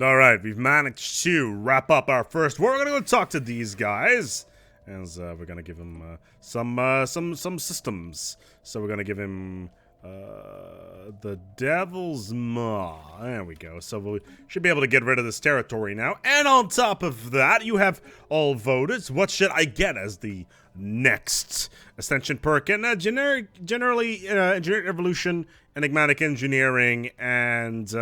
Alright, we've managed to wrap up our first war. We're gonna go talk to these guys. As we're gonna give him some systems. So we're gonna give him the Devil's Maw. There we go. So we should be able to get rid of this territory now. And on top of that, you have all voted. What should I get as the next Ascension perk? And generally, Engineering Evolution, Enigmatic Engineering, and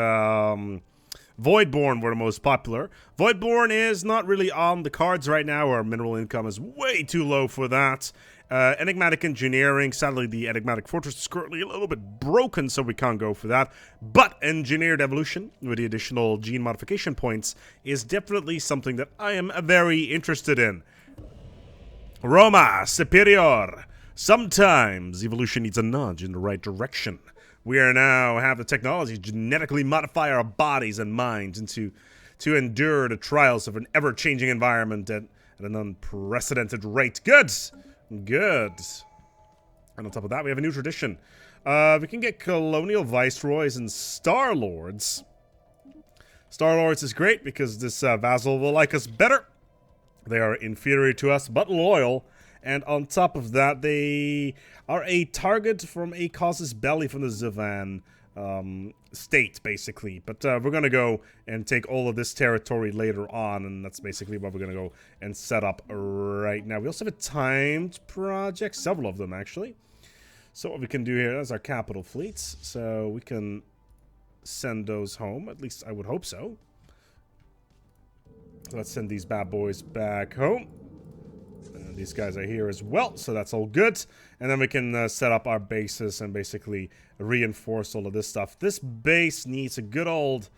Voidborn were the most popular. Voidborn is not really on the cards right now. Our mineral income is way too low for that. Enigmatic Engineering, sadly the Enigmatic Fortress is currently a little bit broken, so we can't go for that. But Engineered Evolution, with the additional gene modification points, is definitely something that I am very interested in. Roma Superior. Sometimes evolution needs a nudge in the right direction. We are now have the technology to genetically modify our bodies and minds to endure the trials of an ever-changing environment at an unprecedented rate. Good. Good. And on top of that, we have a new tradition. We can get colonial viceroys and star lords. Star lords is great because this vassal will like us better. They are inferior to us, but loyal. And on top of that, they are a target from a casus belli from the Zivan state, basically. But we're going to go and take all of this territory later on, and that's basically what we're going to go and set up right now. We also have a timed project, several of them, actually. So what we can do here is our capital fleets. So we can send those home. At least I would hope so. So let's send these bad boys back home. These guys are here as well, so that's all good. And then we can set up our bases and basically reinforce all of this stuff. This base needs a good old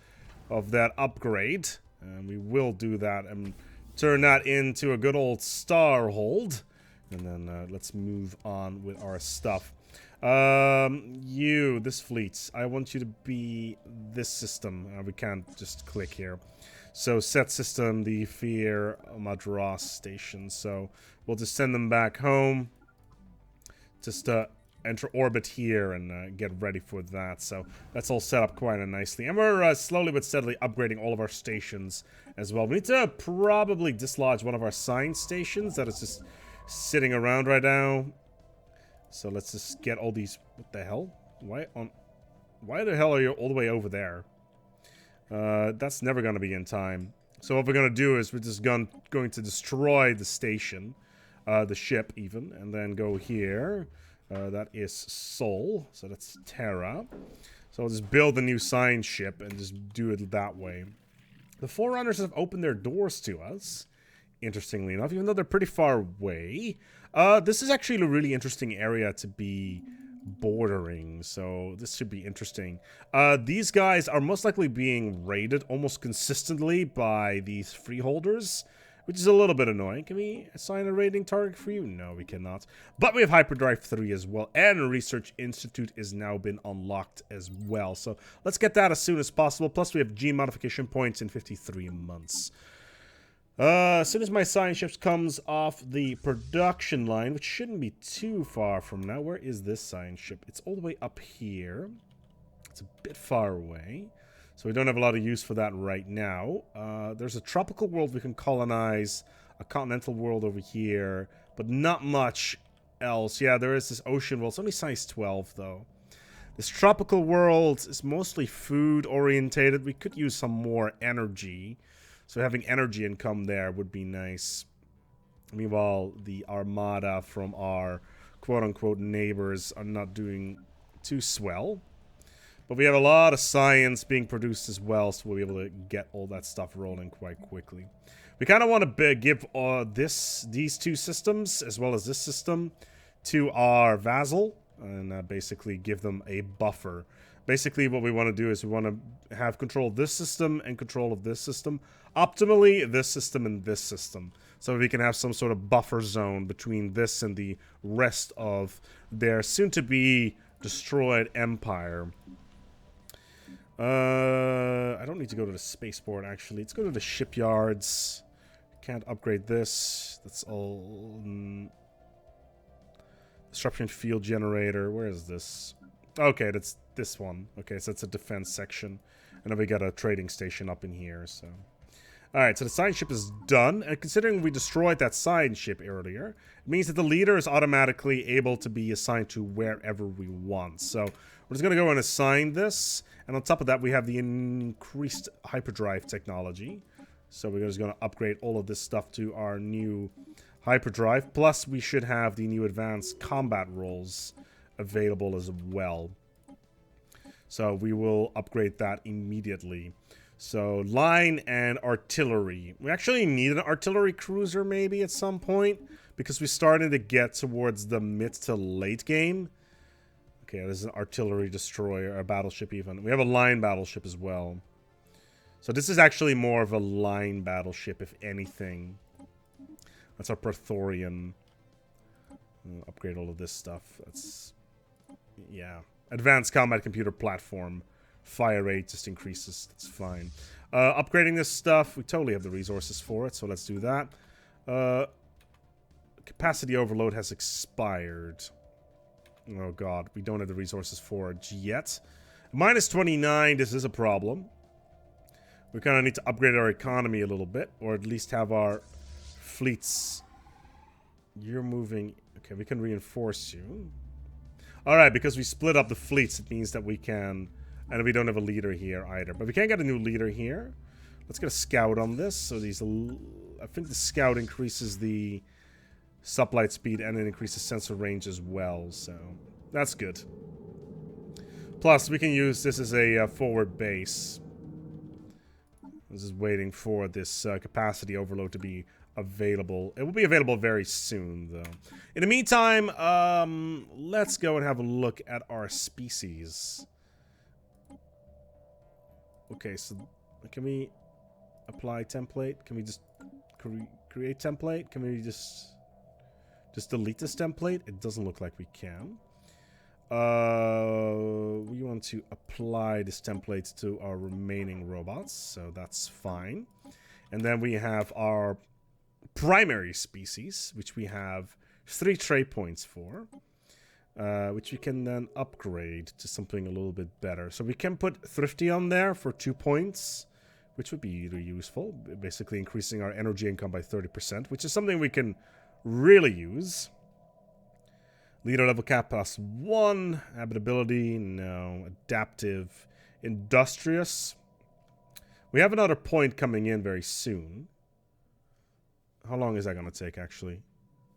of that upgrade. And we will do that and turn that into a good old starhold. And then let's move on with our stuff. This fleet, I want you to be this system. We can't just click here. So set system, the Fear Madras station. So we'll just send them back home. Just enter orbit here and get ready for that. So that's all set up quite nicely. And we're slowly but steadily upgrading all of our stations as well. We need to probably dislodge one of our science stations that is just sitting around right now. So let's just get all these... What the hell? Why the hell are you all the way over there? That's never going to be in time. So what we're going to do is we're just going to destroy the station, the ship even, and then go here. That is Sol, so that's Terra. So I'll just build a new science ship and just do it that way. The Forerunners have opened their doors to us, interestingly enough, even though they're pretty far away. This is actually a really interesting area to be bordering, so this should be interesting. These guys are most likely being raided almost consistently by these freeholders, which is a little bit annoying. Can we assign a raiding target for you? No, we cannot. But we have Hyperdrive 3 as well, and Research Institute has now been unlocked as well. So let's get that as soon as possible. Plus we have gene modification points in 53 months. As soon as my science ship comes off the production line, which shouldn't be too far from now. Where is this science ship? It's all the way up here. It's a bit far away. So we don't have a lot of use for that right now. There's a tropical world we can colonize. A continental world over here. But not much else. Yeah, there is this ocean world. It's only size 12, though. This tropical world is mostly food orientated. We could use some more energy. So having energy income there would be nice. Meanwhile, the armada from our quote-unquote neighbors are not doing too swell. But we have a lot of science being produced as well, so we'll be able to get all that stuff rolling quite quickly. We kind of want to give these two systems, as well as this system, to our vassal, and basically give them a buffer. Basically, what we want to do is we want to have control of this system and control of this system. Optimally, this system and this system. So we can have some sort of buffer zone between this and the rest of their soon-to-be destroyed empire. I don't need to go to the spaceport, actually. Let's go to the shipyards. Can't upgrade this. That's all... Disruption field generator. Where is this? Okay, that's this one. Okay, so it's a defense section. And then we got a trading station up in here, so... Alright, so the science ship is done, and considering we destroyed that science ship earlier, it means that the leader is automatically able to be assigned to wherever we want. So, we're just going to go and assign this, and on top of that we have the increased hyperdrive technology. So we're just going to upgrade all of this stuff to our new hyperdrive, plus we should have the new advanced combat roles available as well. So we will upgrade that immediately. So, line and artillery. We actually need an artillery cruiser maybe at some point, because we started to get towards the mid to late game. Okay, there's an artillery destroyer, a battleship even. We have a line battleship as well. So this is actually more of a line battleship, if anything. That's our Praetorian. We'll upgrade all of this stuff. That's... yeah. Advanced combat computer platform. Fire rate just increases. That's fine. Upgrading this stuff. We totally have the resources for it, so let's do that. Capacity overload has expired. Oh god, we don't have the resources for it yet. Minus 29, this is a problem. We kind of need to upgrade our economy a little bit, or at least have our fleets... You're moving... Okay, we can reinforce you. Alright, because we split up the fleets, it means that we can... And we don't have a leader here either. But we can get a new leader here. Let's get a scout on this. So these... I think the scout increases the sublight speed and it increases sensor range as well. So that's good. Plus, we can use this as a forward base. This is waiting for this capacity overload to be available. It will be available very soon, though. In the meantime, let's go and have a look at our species. Okay, so can we apply template? Can we just create template? Can we just delete this template? It doesn't look like we can. We want to apply this template to our remaining robots, so that's fine. And then we have our primary species, which we have 3 trade points for. Which we can then upgrade to something a little bit better. So we can put Thrifty on there for 2 points, which would be really useful. Basically increasing our energy income by 30%, which is something we can really use. Leader level cap +1. Habitability, no. Adaptive. Industrious. We have another point coming in very soon. How long is that going to take, actually?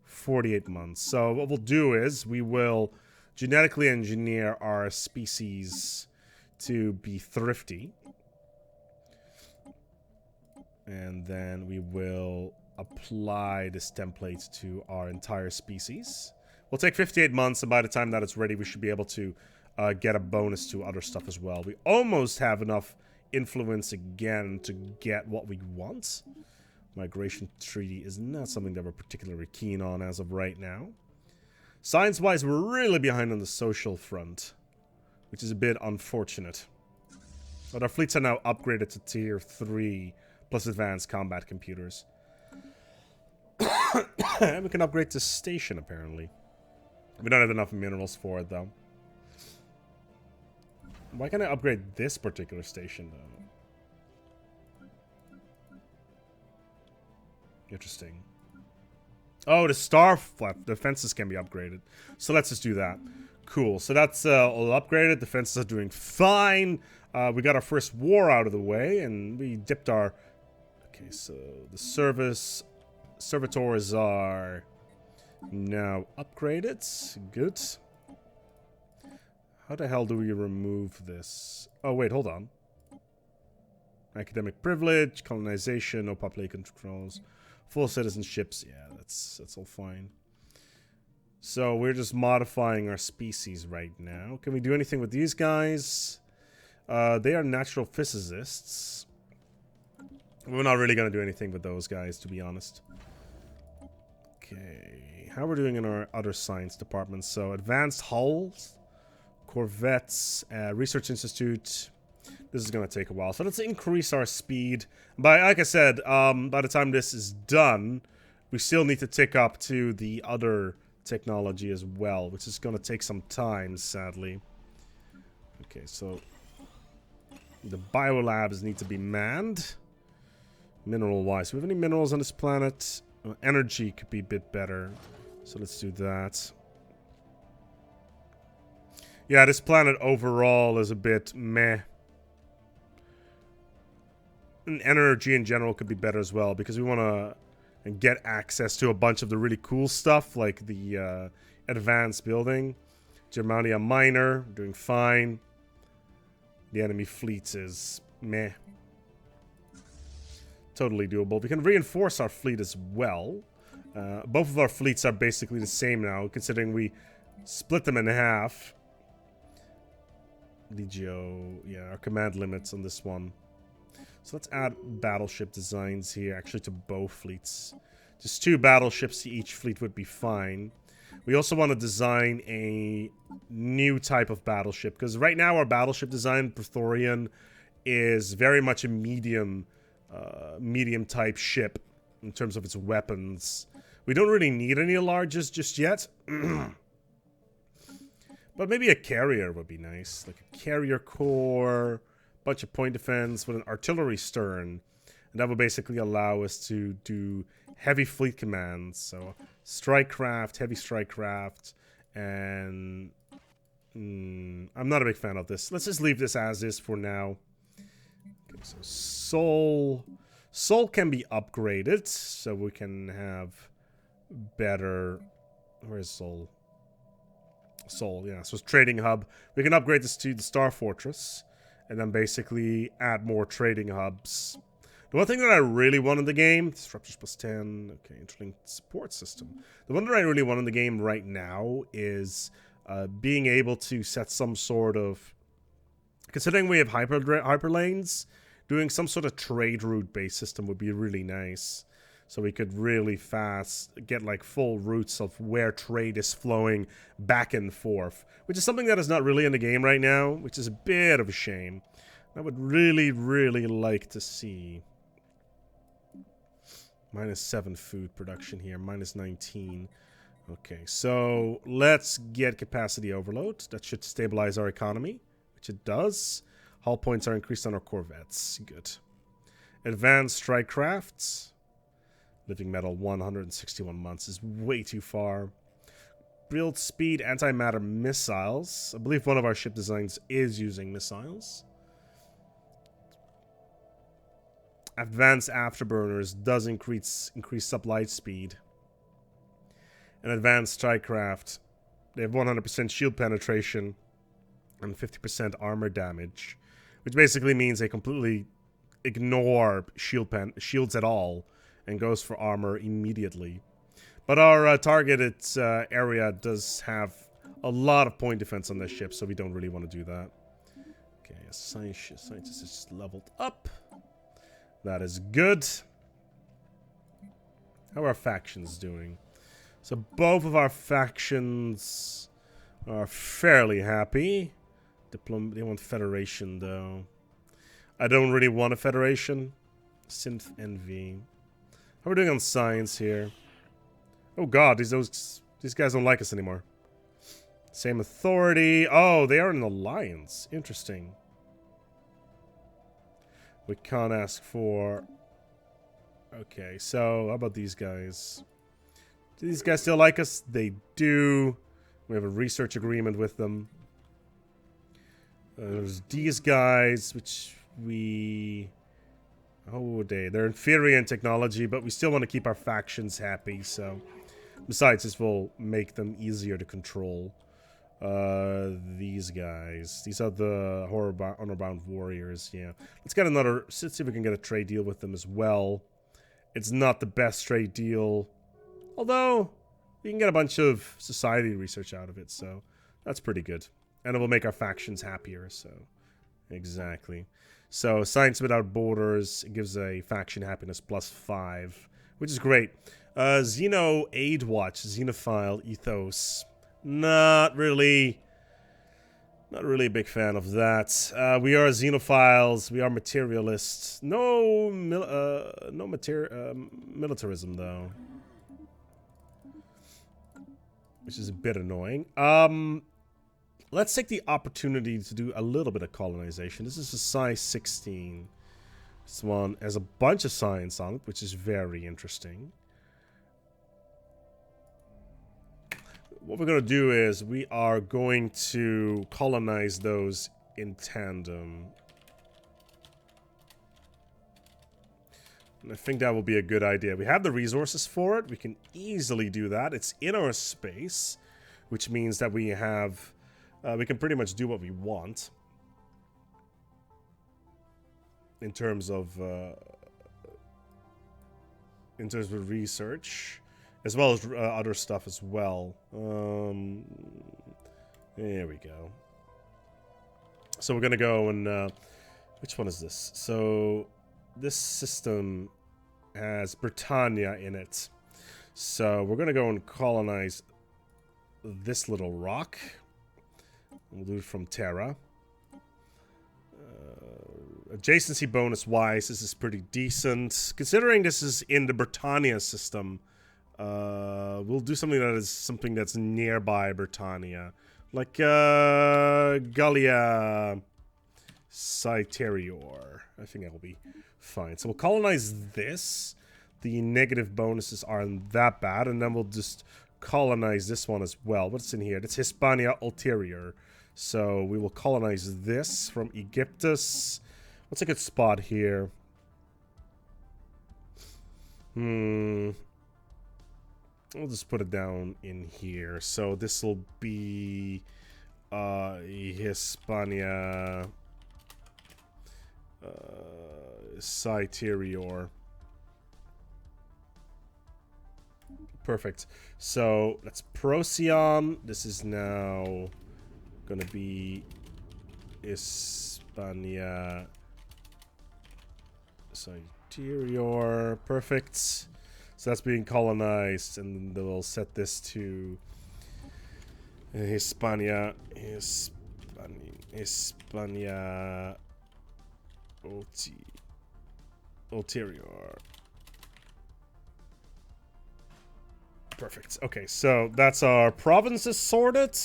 48 months. So what we'll do is we will genetically engineer our species to be thrifty. And then we will apply this template to our entire species. We'll take 58 months, and by the time that it's ready, we should be able to get a bonus to other stuff as well. We almost have enough influence again to get what we want. Migration treaty is not something that we're particularly keen on as of right now. Science-wise, we're really behind on the social front, which is a bit unfortunate. But our fleets are now upgraded to tier 3 plus advanced combat computers. And we can upgrade to station, apparently. We don't have enough minerals for it, though. Why can't I upgrade this particular station, though? Interesting. Oh, the star flap defenses can be upgraded. So let's just do that. Cool. So that's all upgraded. Defenses are doing fine. We got our first war out of the way, and we dipped our... Okay, so the servitors are now upgraded. Good. How the hell do we remove this? Oh, wait, hold on. Academic privilege, colonization, no population controls. Full citizenships, yeah, that's all fine. So we're just modifying our species right now. Can we do anything with these guys? They are natural physicists. We're not really going to do anything with those guys, to be honest. Okay, how we're doing in our other science departments. So advanced hulls, corvettes, research institute. This is going to take a while. So let's increase our speed. But like I said, by the time this is done, we still need to tick up to the other technology as well, which is going to take some time, sadly. Okay, so The biolabs need to be manned. Mineral-wise. Do we have any minerals on this planet? Energy could be a bit better. So let's do that. Yeah, this planet overall is a bit meh. And energy in general could be better as well, because we want to get access to a bunch of the really cool stuff, like the advanced building. Germania Minor, doing fine. The enemy fleet is meh. Totally doable. We can reinforce our fleet as well. Both of our fleets are basically the same now, considering we split them in half. Legio, yeah, our command limits on this one. So let's add battleship designs here, actually to both fleets. Just 2 battleships to each fleet would be fine. We also want to design a new type of battleship, because right now our battleship design, Praetorian, is very much a medium type ship in terms of its weapons. We don't really need any larges just yet. But maybe a carrier would be nice. Like a carrier core, bunch of point defense with an artillery stern. And that would basically allow us to do heavy fleet commands. So strike craft, heavy strike craft, and I'm not a big fan of this. Let's just leave this as is for now. Okay, so Soul can be upgraded, so we can have better. Where's Soul? Soul, yeah. So it's trading hub. We can upgrade this to the Star Fortress, and then basically add more trading hubs. The one thing that I really want in the game, disruptors plus 10, okay, interlinked support system. The one that I really want in the game right now is being able to set some sort of, considering we have hyperlanes, doing some sort of trade route based system would be really nice. So we could really fast get like full routes of where trade is flowing back and forth, which is something that is not really in the game right now, which is a bit of a shame. I would really, really like to see. -7 food production here, -19. Okay, so let's get capacity overload. That should stabilize our economy, which it does. Hull points are increased on our corvettes. Good. Advanced strike crafts. Living metal 161 months is way too far. Build speed antimatter missiles. I believe one of our ship designs is using missiles. Advanced afterburners does increase sublight speed. And advanced strike craft. They have 100% shield penetration and 50% armor damage, which basically means they completely ignore shields at all and goes for armor immediately. But our targeted area does have a lot of point defense on this ship, so we don't really want to do that. Okay, scientist is just leveled up. That is good. How are our factions doing? So both of our factions are fairly happy. They want Federation, though. I don't really want a Federation. Synth Envy. How are we doing on science here? Oh god, these guys don't like us anymore. Same authority. Oh, they are an alliance. Interesting. We can't ask for... Okay, so how about these guys? Do these guys still like us? They do. We have a research agreement with them. There's these guys, which we... How would they? They're inferior in technology, but we still want to keep our factions happy, so... Besides, this will make them easier to control. These guys. These are the honor-bound warriors, yeah. Let's see if we can get a trade deal with them as well. It's not the best trade deal. Although, you can get a bunch of society research out of it, so... That's pretty good. And it will make our factions happier, so... Exactly. So, Science Without Borders gives a faction happiness +5, which is great. Xeno Aid Watch, Xenophile Ethos. Not really a big fan of that. We are Xenophiles, we are materialists. No militarism, though. Which is a bit annoying. let's take the opportunity to do a little bit of colonization. This is a size 16. This one has a bunch of science on it, which is very interesting. What we're going to do is we are going to colonize those in tandem. And I think that will be a good idea. We have the resources for it. We can easily do that. It's in our space, which means that we have... we can pretty much do what we want. In terms of research. As well as other stuff as well. There we go. So we're going to go and... which one is this? So this system has Britannia in it. So we're going to go and colonize this little rock. We'll do it from Terra. Adjacency bonus wise, this is pretty decent. Considering this is in the Britannia system... we'll do something that's nearby Britannia. Like, Gallia Citerior. I think that will be fine. So we'll colonize this. The negative bonuses aren't that bad. And then we'll just colonize this one as well. What's in here? That's Hispania Ulterior. So we will colonize this from Aegyptus. What's a good spot here? We'll just put it down in here. So this will be Hispania Citerior. Perfect. So that's Procyon. This is now gonna be Hispania Citerior. Perfect. So that's being colonized, and then we'll set this to Hispania Ulterior. Perfect. Okay, so that's our provinces sorted.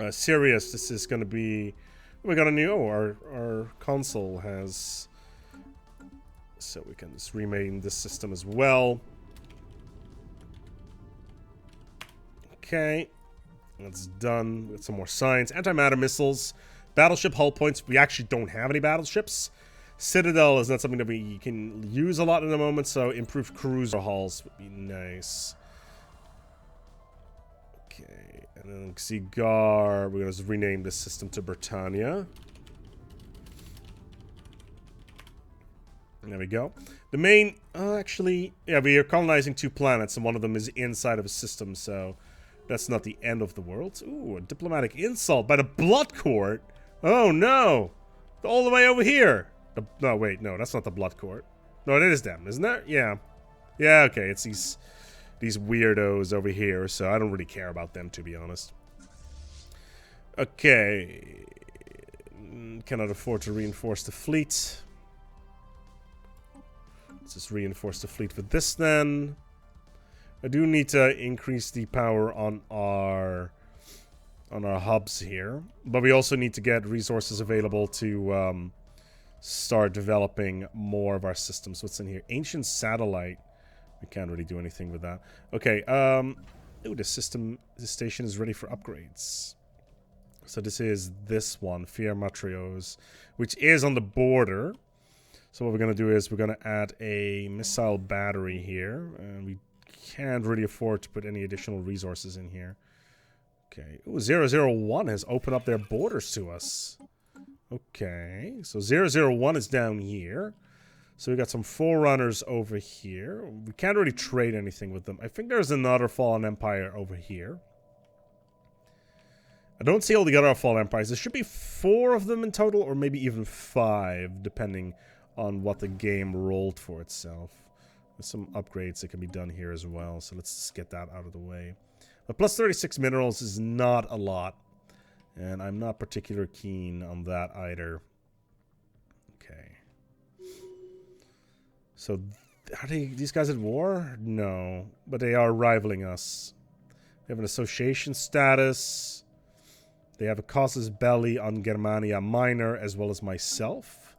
Sirius, this is going to be... We got a new... our console has... So we can just rename this system as well. Okay. That's done. With some more science. Antimatter missiles. Battleship hull points. We actually don't have any battleships. Citadel is not something that we can use a lot in the moment, so improved cruiser hulls would be nice. Okay. And then Cigar. We're going to rename this system to Britannia. There we go. The main... actually... Yeah, we are colonizing 2 planets, and one of them is inside of a system, so... That's not the end of the world. Ooh, a diplomatic insult by the Blood Court! Oh, no! All the way over here! No, wait, no, that's not the Blood Court. No, it is them, isn't it? Yeah. Yeah, okay, it's these weirdos over here, so I don't really care about them, to be honest. Okay. Cannot afford to reinforce the fleet. Let's just reinforce the fleet with this then. I do need to increase the power on our hubs here, but we also need to get resources available to start developing more of our systems. What's in here? Ancient satellite. We can't really do anything with that. Okay. Ooh, this station is ready for upgrades. So this is this one, Fier Matrios, which is on the border. So what we're going to do is we're going to add a missile battery here. And we can't really afford to put any additional resources in here. Okay. Ooh, 001 has opened up their borders to us. Okay. So 001 is down here. So we got some Forerunners over here. We can't really trade anything with them. I think there's another Fallen Empire over here. I don't see all the other Fallen Empires. There should be 4 of them in total, or maybe even 5, depending on what the game rolled for itself. There's some upgrades that can be done here as well, so let's just get that out of the way. But plus 36 minerals is not a lot, and I'm not particularly keen on that either. Okay. So, are these guys at war? No, but they are rivaling us. They have an association status. They have a casus belli on Germania Minor as well as myself.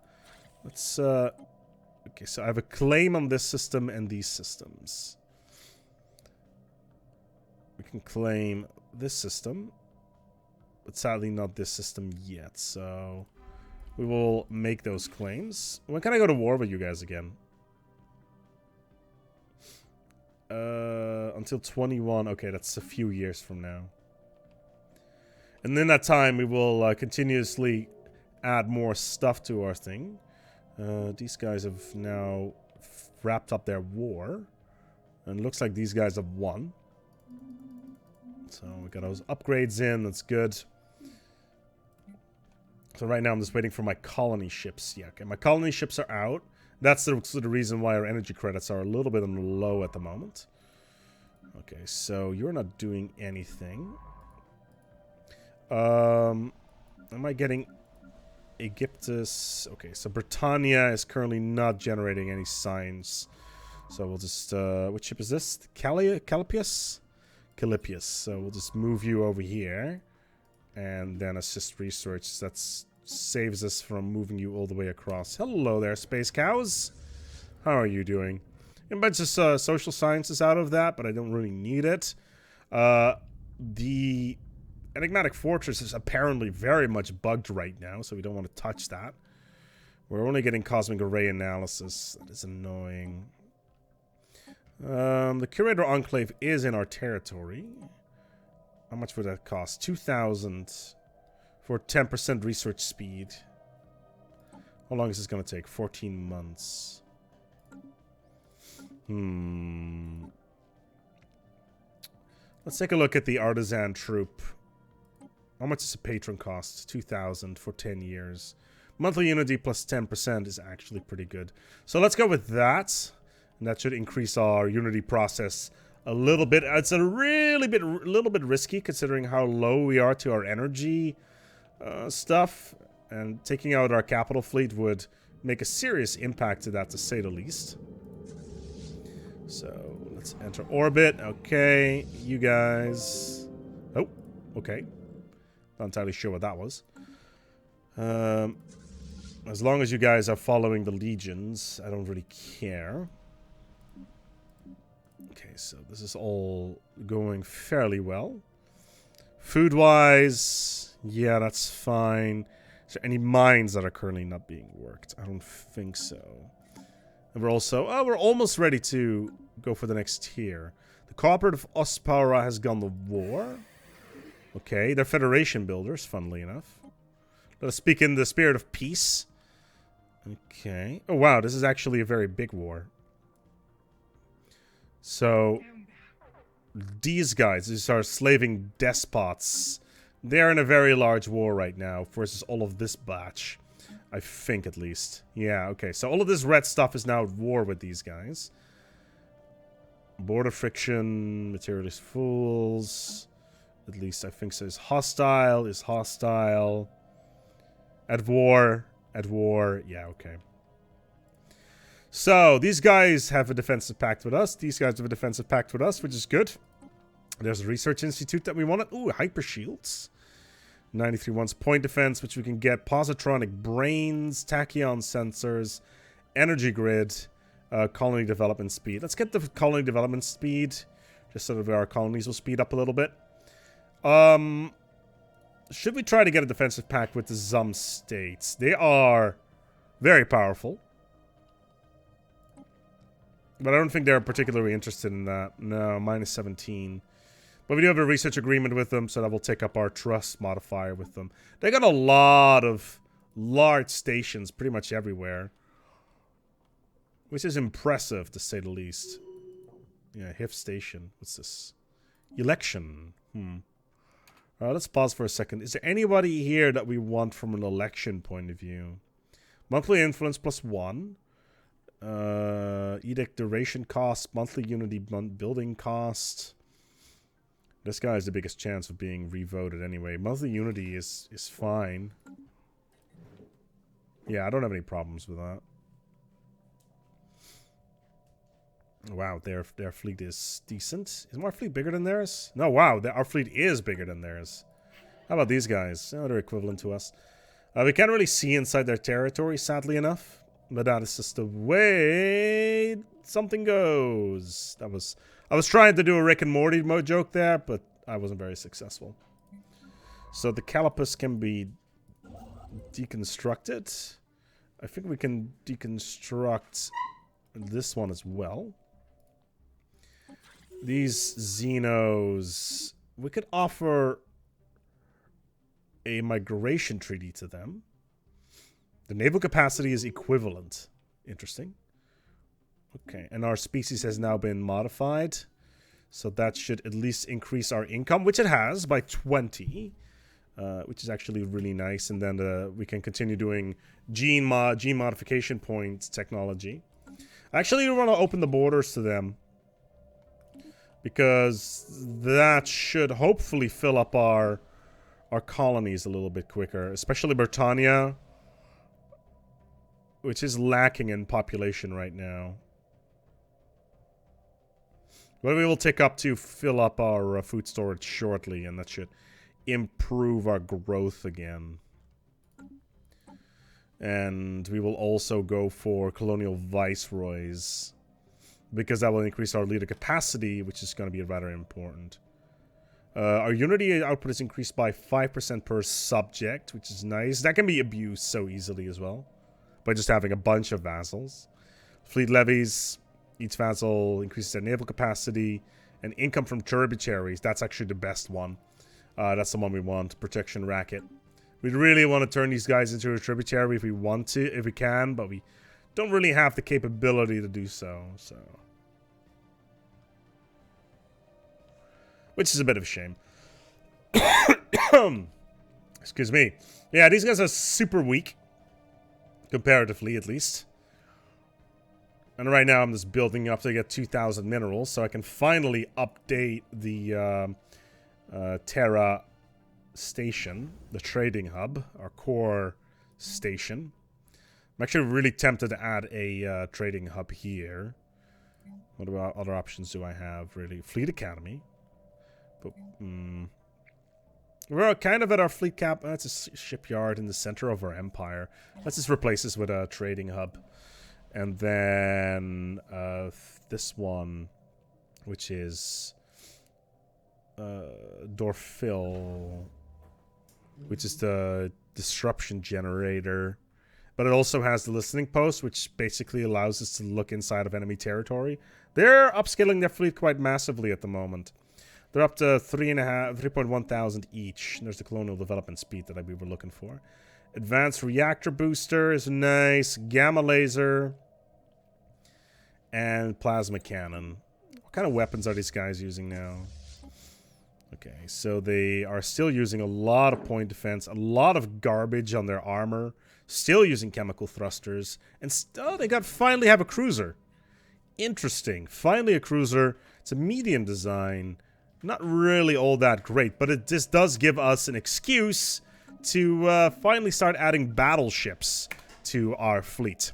Let's, okay, so I have a claim on this system and these systems. We can claim this system, but sadly not this system yet, so we will make those claims. When can I go to war with you guys again? Until 21. Okay, that's a few years from now. And in that time, we will continuously add more stuff to our thing. These guys have now wrapped up their war. And it looks like these guys have won. So we got those upgrades in. That's good. So right now I'm just waiting for my colony ships. Yeah, okay. My colony ships are out. That's the reason why our energy credits are a little bit on the low at the moment. Okay, so you're not doing anything. Am I getting Aegyptus? Okay, so Britannia is currently not generating any signs. So we'll just, which ship is this? Calipius? Calipius. So we'll just move you over here. And then assist research. That saves us from moving you all the way across. Hello there, space cows. How are you doing? A bunch of social sciences out of that, but I don't really need it. The enigmatic fortress is apparently very much bugged right now, so we don't want to touch that. We're only getting cosmic array analysis. That is annoying. The Curator Enclave is in our territory. How much would that cost? 2,000 for 10% research speed. How long is this going to take? 14 months. Let's take a look at the artisan troop. How much does a patron cost? 2,000 for 10 years. Monthly unity plus 10% is actually pretty good. So let's go with that. And that should increase our unity process a little bit. It's a little bit risky considering how low we are to our energy stuff. And taking out our capital fleet would make a serious impact to that, to say the least. So let's enter orbit. Okay, you guys. Oh, okay. Not entirely sure what that was. As long as you guys are following the legions, I don't really care. Okay, so this is all going fairly well. Food-wise, yeah, that's fine. Is there any mines that are currently not being worked? I don't think so. And we're also... oh, we're almost ready to go for the next tier. The Cooperative Ostpara has gone to war. Okay, they're Federation builders, funnily enough. Let us speak in the spirit of peace. Okay. Oh, wow, this is actually a very big war. So, these guys, these are slaving despots. They're in a very large war right now versus all of this batch. I think, at least. Yeah, okay. So, all of this red stuff is now at war with these guys. Border friction, materialist fools. At least I think so. Is hostile. At war. Yeah, okay. So, these guys have a defensive pact with us. These guys have a defensive pact with us, which is good. There's a research institute that we wanted. Ooh, hyper shields. 93 wants point defense, which we can get. Positronic brains, tachyon sensors, energy grid, colony development speed. Let's get the colony development speed, just so that our colonies will speed up a little bit. Should we try to get a defensive pact with the Zum states? They are very powerful. But I don't think they're particularly interested in that. No, minus 17. But we do have a research agreement with them, so that will take up our trust modifier with them. They got a lot of large stations pretty much everywhere. Which is impressive, to say the least. Yeah, HIF station. What's this? Election. Let's pause for a second. Is there anybody here that we want from an election point of view? Monthly influence plus 1. Edict duration cost, monthly unity building cost. This guy has the biggest chance of being revoted anyway. Monthly unity is fine. Yeah, I don't have any problems with that. Wow, their fleet is decent. Is our fleet bigger than theirs? No, wow, our fleet is bigger than theirs. How about these guys? Oh, they're equivalent to us. We can't really see inside their territory, sadly enough. But that is just the way something goes. I was trying to do a Rick and Morty mode joke there, but I wasn't very successful. So the Calipus can be deconstructed. I think we can deconstruct this one as well. These Xenos, we could offer a migration treaty to them. The naval capacity is equivalent. Interesting. Okay, and our species has now been modified. So that should at least increase our income, which it has, by 20. Which is actually really nice. And then we can continue doing gene modification points technology. Actually, we want to open the borders to them. Because that should hopefully fill up our colonies a little bit quicker. Especially Britannia, which is lacking in population right now. But we will take up to fill up our food storage shortly, and that should improve our growth again. And we will also go for colonial viceroys, because that will increase our leader capacity, which is going to be rather important. Our unity output is increased by 5% per subject, which is nice. That can be abused so easily as well, by just having a bunch of vassals. Fleet levies. Each vassal increases their naval capacity. And income from tributaries. That's actually the best one. That's the one we want. Protection racket. We really want to turn these guys into a tributary if we want to, if we can. But we don't really have the capability to do so. Which is a bit of a shame. Excuse me. Yeah, these guys are super weak. Comparatively, at least. And right now I'm just building up to get 2,000 minerals, so I can finally update the Terra station, the trading hub, our core station. I'm actually really tempted to add a trading hub here. What about other options do I have, really? Fleet Academy. But, we're kind of at our fleet cap. That's a shipyard in the center of our empire. Let's just replace this with a trading hub. And then this one, which is Dorfil, which is the disruption generator. But it also has the listening post, which basically allows us to look inside of enemy territory. They're upscaling their fleet quite massively at the moment. They're up to 3.1 thousand each. There's the colonial development speed that we were looking for. Advanced reactor booster is nice. Gamma laser. And plasma cannon. What kind of weapons are these guys using now? Okay, so they are still using a lot of point defense. A lot of garbage on their armor. Still using chemical thrusters. And they finally have a cruiser. Interesting. Finally a cruiser. It's a medium design. Not really all that great, but it just does give us an excuse to finally start adding battleships to our fleet.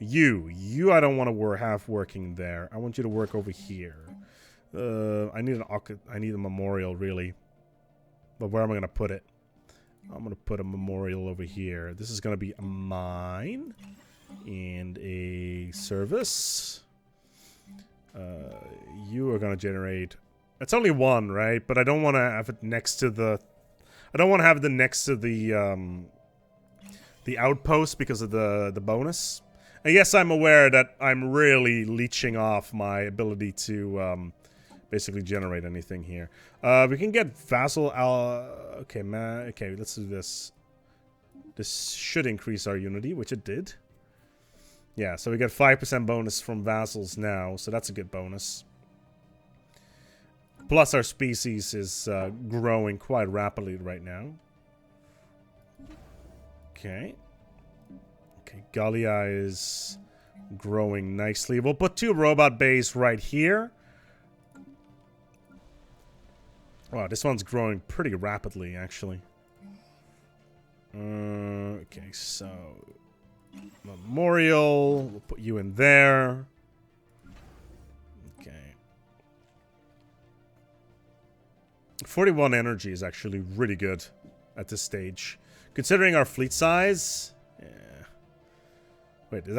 You I don't want to have working there. I want you to work over here. I need a memorial, really. But where am I going to put it? I'm going to put a memorial over here. This is going to be a mine and a service. You are going to generate. It's only one, right? But I don't want to have it next to the. I don't want to have it next to the outpost because of the bonus. And yes, I'm aware that I'm really leeching off my ability to basically generate anything here. We can get vassal. Okay, man. Okay, let's do this. This should increase our unity, which it did. Yeah, so we get 5% bonus from vassals now, so that's a good bonus. Plus, our species is growing quite rapidly right now. Okay. Okay, Gallia is growing nicely. We'll put 2 robot bays right here. Wow, this one's growing pretty rapidly, actually. Okay, so memorial. We'll put you in there. Okay. 41 energy is actually really good at this stage. Considering our fleet size... Yeah. Wait, is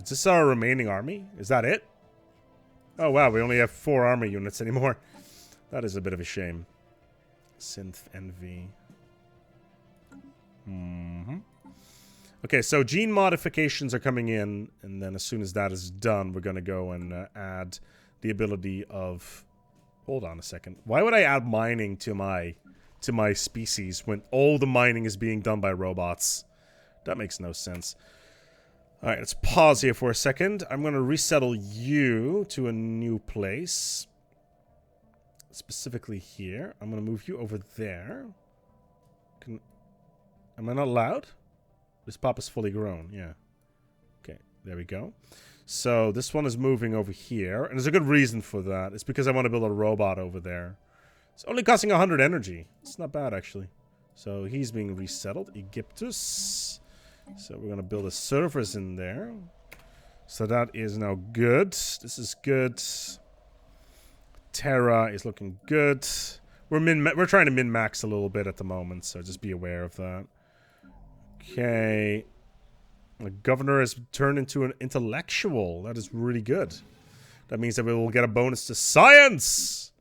this our remaining army? Is that it? Oh wow, we only have 4 armor units anymore. That is a bit of a shame. Synth Envy. Okay, so gene modifications are coming in, and then as soon as that is done, we're going to go and add the ability of... Hold on a second. Why would I add mining to my species when all the mining is being done by robots? That makes no sense. Alright, let's pause here for a second. I'm going to resettle you to a new place. Specifically here. I'm going to move you over there. Am I not allowed? This pop is fully grown, yeah. Okay, there we go. So this one is moving over here, and there's a good reason for that. It's because I want to build a robot over there. It's only costing 100 energy. It's not bad, actually. So he's being resettled. Egyptus. So we're going to build a surface in there. So that is now good. This is good. Terra is looking good. We're trying to min-max a little bit at the moment, so just be aware of that. Okay. The governor has turned into an intellectual. That is really good. That means that we will get a bonus to science,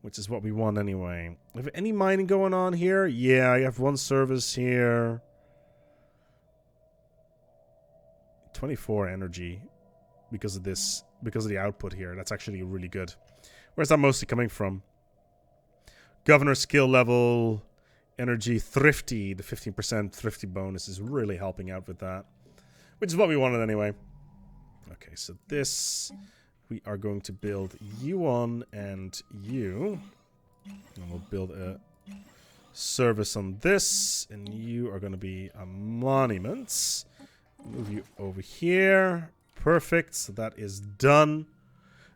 which is what we want anyway. Have any mining going on here? Yeah, I have one service here. 24 energy because of this, because of the output here. That's actually really good. Where's that mostly coming from? Governor skill level, energy thrifty. The 15% thrifty bonus is really helping out with that, which is what we wanted anyway. Okay, so this we are going to build you on and you. And we'll build a service on this, and you are going to be a monument. Move you over here. Perfect. So that is done.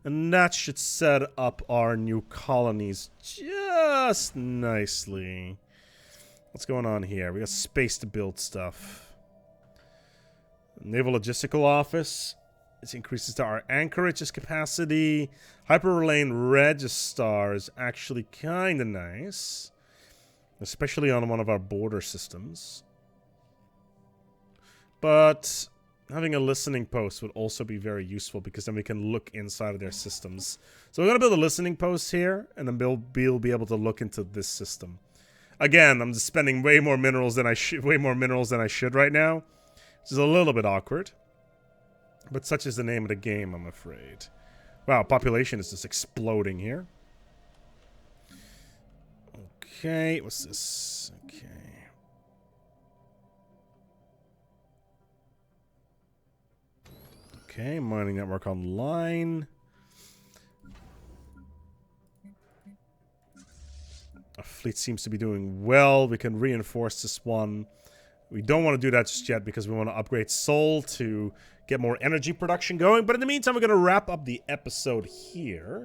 And that should set up our new colonies just nicely. What's going on here? We got space to build stuff. Naval Logistical Office. This increases to our anchorage's capacity. Hyperlane Registar is actually kind of nice. Especially on one of our border systems. But having a listening post would also be very useful because then we can look inside of their systems. So we're going to build a listening post here, and then we'll be able to look into this system. Again, I'm just spending way more minerals than I should right now, which is a little bit awkward. But such is the name of the game, I'm afraid. Wow, population is just exploding here. Okay, what's this? Okay. Okay, mining network online. Our fleet seems to be doing well. We can reinforce this one. We don't want to do that just yet because we want to upgrade Sol to get more energy production going. But in the meantime, we're going to wrap up the episode here.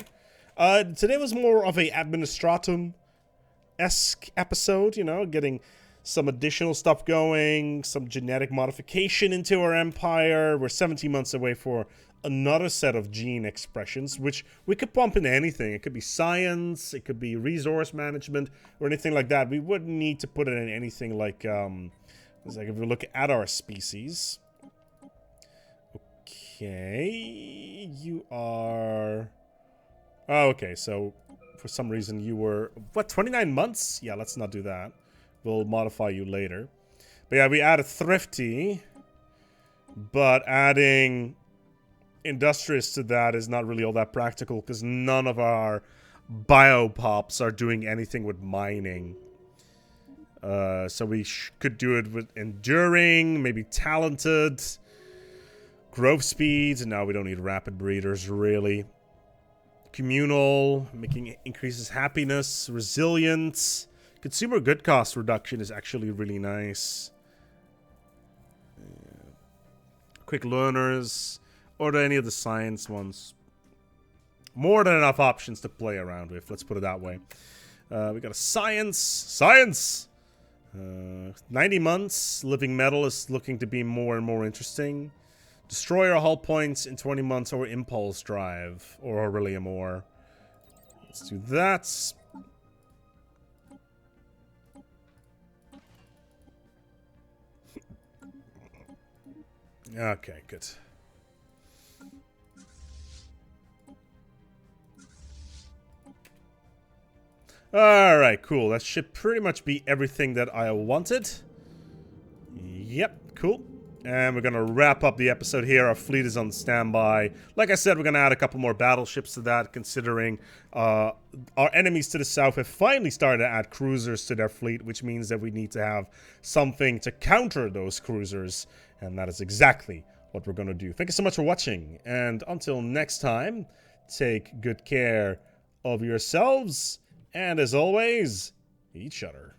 Today was more of a administratum-esque episode, you know, getting some additional stuff going, some genetic modification into our empire. We're 17 months away for another set of gene expressions, which we could pump into anything. It could be science, it could be resource management, or anything like that. We wouldn't need to put it in anything like if we look at our species. Okay, you are... Oh, okay, so for some reason you were... What, 29 months? Yeah, let's not do that. We'll modify you later. But yeah, we added thrifty, but adding industrious to that is not really all that practical because none of our biopops are doing anything with mining. So we could do it with enduring, maybe talented, growth speeds, and now we don't need rapid breeders really. Communal, making increases happiness, resilience. Consumer good cost reduction is actually really nice. Quick learners, or any of the science ones. More than enough options to play around with, let's put it that way. We got a science! 90 months, living metal is looking to be more and more interesting. Destroyer hull points in 20 months, or impulse drive, or Aurelium ore. Let's do that. Okay, good. Alright, cool. That should pretty much be everything that I wanted. Yep, cool. And we're gonna wrap up the episode here. Our fleet is on standby. Like I said, we're gonna add a couple more battleships to that, considering our enemies to the south have finally started to add cruisers to their fleet, which means that we need to have something to counter those cruisers. And that is exactly what we're gonna do. Thank you so much for watching. And until next time, take good care of yourselves. And as always, each other.